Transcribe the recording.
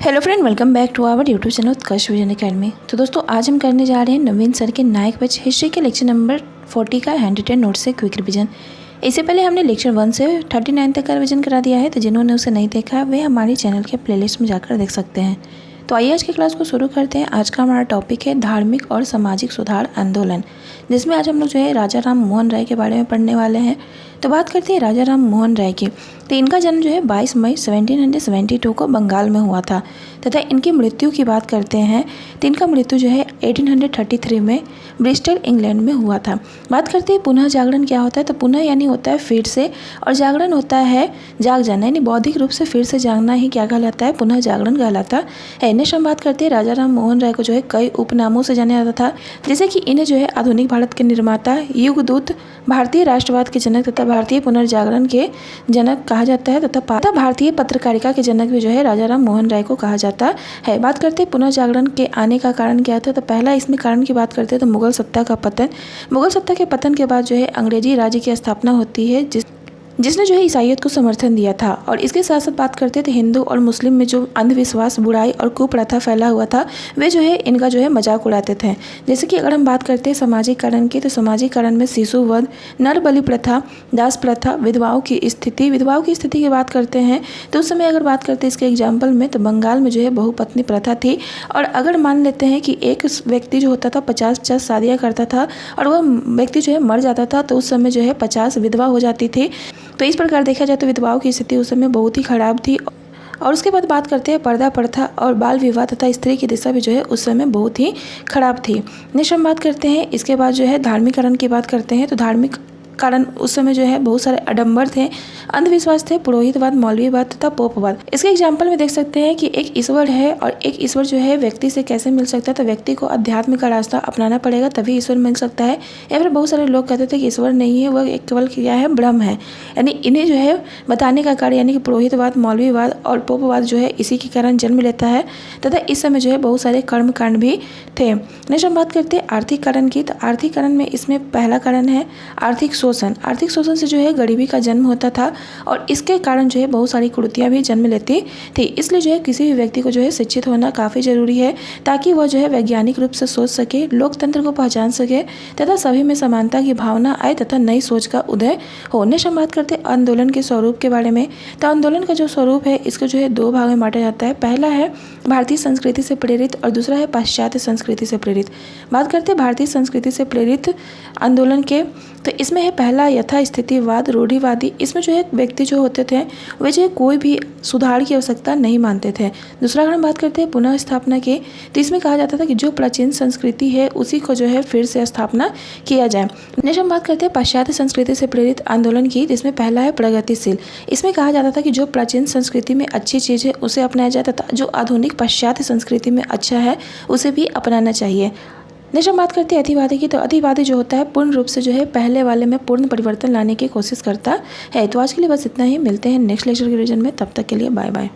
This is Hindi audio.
Hello friend, welcome back to our YouTube channel Utkarsh vision academy. तो दोस्तों आज हम करने जा रहे हैं नवीन सर के नायक बैच हिस्ट्री के लेक्चर नंबर 40 का हैंड रिटेन नोट से क्विक रिवीजन। इससे पहले हमने लेक्चर 1 से 39 तक का रिवीजन करा दिया है, तो जिन्होंने उसे नहीं देखा है वे हमारे चैनल के प्लेलिस्ट में जाकर देख सकते हैं। तो आइए आज की क्लास को शुरू करते हैं। आज का हमारा टॉपिक है धार्मिक और सामाजिक सुधार आंदोलन, जिसमें आज हम लोग जो है राजा राम मोहन राय के बारे में पढ़ने वाले हैं। तो बात करते हैं राजा राम मोहन राय की। तो इनका जन्म जो है 22 मई 1772 को बंगाल में हुआ था तथा इनकी मृत्यु की बात करते हैं तो इनका मृत्यु जो है 1833 में ब्रिस्टल इंग्लैंड में हुआ था। बात करते हैं पुनः जागरण क्या होता है। तो पुनः यानी होता है फिर से, और जागरण होता है जाग जाना, यानी बौद्धिक रूप से फिर से जागना ही क्या कहलाता है, पुनः जागरण कहलाता है। नेक्स्ट हम बात करते हैं राजा राम मोहन राय को जो है कई उपनामों से जाना जाता था, जैसे कि इन्हें जो है आधुनिक भारत के निर्माता, युगदूत, भारतीय राष्ट्रवाद के जनक तथा भारतीय पुनर्जागरण के जनक कहा जाता है तथा भारतीय पत्रकारिता के जनक भी जो है राजा राम मोहन राय को कहा जाता है। बात करते हैं पुनर्जागरण के आने का कारण क्या था। तो पहला इसमें कारण की बात करते हैं तो मुगल सत्ता का पतन। मुगल सत्ता के पतन के बाद जो है अंग्रेजी राज्य की स्थापना होती है जिसने जो है ईसाईयत को समर्थन दिया था। और इसके साथ साथ बात करते थे हिंदू और मुस्लिम में जो अंधविश्वास, बुराई और कुप्रथा फैला हुआ था, वे जो है इनका जो है मजाक उड़ाते थे। जैसे कि अगर हम बात करते हैं सामाजिक कारण की, तो सामाजिक कारण में शिशुवध, नर बलि प्रथा, दास प्रथा, विधवाओं की स्थिति की बात करते हैं तो उस समय अगर बात करते हैं इसके एग्जाम्पल में, तो बंगाल में जो है बहुपत्नी प्रथा थी। और अगर मान लेते हैं कि एक व्यक्ति जो होता था 50 शादियाँ करता था और वह व्यक्ति जो है मर जाता था, तो उस समय जो है 50 विधवा हो जाती थी। तो इस प्रकार देखा जाए तो विधवाओं की स्थिति उस समय बहुत ही खराब थी। और उसके बाद बात करते हैं पर्दा प्रथा और बाल विवाह तथा स्त्री की दिशा भी जो है उस समय बहुत ही खराब थी। नेक्स्ट हम बात करते हैं इसके बाद जो है धार्मिक कारण की बात करते हैं। तो धार्मिक कारण उस समय जो है बहुत सारे आडंबर थे, अंधविश्वास थे, पुरोहितवाद, मौलवीवाद तथा पोपवाद। इसके एग्जाम्पल में देख सकते हैं कि एक ईश्वर है और एक ईश्वर जो है व्यक्ति से कैसे मिल सकता है। तो व्यक्ति को अध्यात्म का रास्ता अपनाना पड़ेगा तभी ईश्वर मिल सकता है। या फिर बहुत सारे लोग कहते थे कि ईश्वर नहीं है, वह केवल क्या है, ब्रह्म है। यानी इन्हें जो है बताने का कार्य यानी कि पुरोहितवाद, मौलवीवाद और पोपवाद जो है इसी के कारण जन्म लेता है तथा इस समय जो है बहुत सारे कर्म कांड भी थे। नेक्स्ट हम बात करते हैं आर्थिक कारण की। तो आर्थिक कारण में इसमें पहला कारण है आर्थिक शोषण। आर्थिक शोषण से जो है गरीबी का जन्म होता था और इसके कारण जो है बहुत सारी कुरीतियाँ भी जन्म लेती थी। इसलिए जो है किसी भी व्यक्ति को जो है शिक्षित होना काफ़ी ज़रूरी है ताकि वह जो है वैज्ञानिक रूप से सोच सके, लोकतंत्र को पहचान सके तथा सभी में समानता की भावना आए तथा नई सोच का उदय हो। नेक्स्ट हम बात करते हैं आंदोलन के स्वरूप के बारे में। तो आंदोलन का जो स्वरूप है इसको जो है दो भाग में बांटा जाता है। पहला है भारतीय संस्कृति से प्रेरित और दूसरा है पाश्चात्य संस्कृति से प्रेरित। बात करते हैं भारतीय संस्कृति से प्रेरित आंदोलन के, तो इसमें है पहला यथास्थितिवाद, रूढ़िवादी। इसमें जो है व्यक्ति जो होते थे वे जो है कोई भी सुधार की आवश्यकता नहीं मानते थे। दूसरा अगर हम बात करते हैं पुनः स्थापना की, तो इसमें कहा जाता था कि जो प्राचीन संस्कृति है उसी को जो है फिर से स्थापना किया जाए। नेक्स्ट हम बात करते हैं पाश्चात्य संस्कृति से प्रेरित आंदोलन की, जिसमें पहला है प्रगतिशील। इसमें कहा जाता था कि जो प्राचीन संस्कृति में अच्छी चीज़ है उसे अपनाया जाए तथा जो आधुनिक पाश्चात्य संस्कृति में अच्छा है उसे भी अपनाना चाहिए। नेक्स्ट हम बात करते हैं अतिवादी की। तो अतिवादी जो होता है पूर्ण रूप से जो है पहले वाले में पूर्ण परिवर्तन लाने की कोशिश करता है। तो आज के लिए बस इतना ही, मिलते हैं नेक्स्ट लेक्चर के रिवीजन में। तब तक के लिए बाय बाय।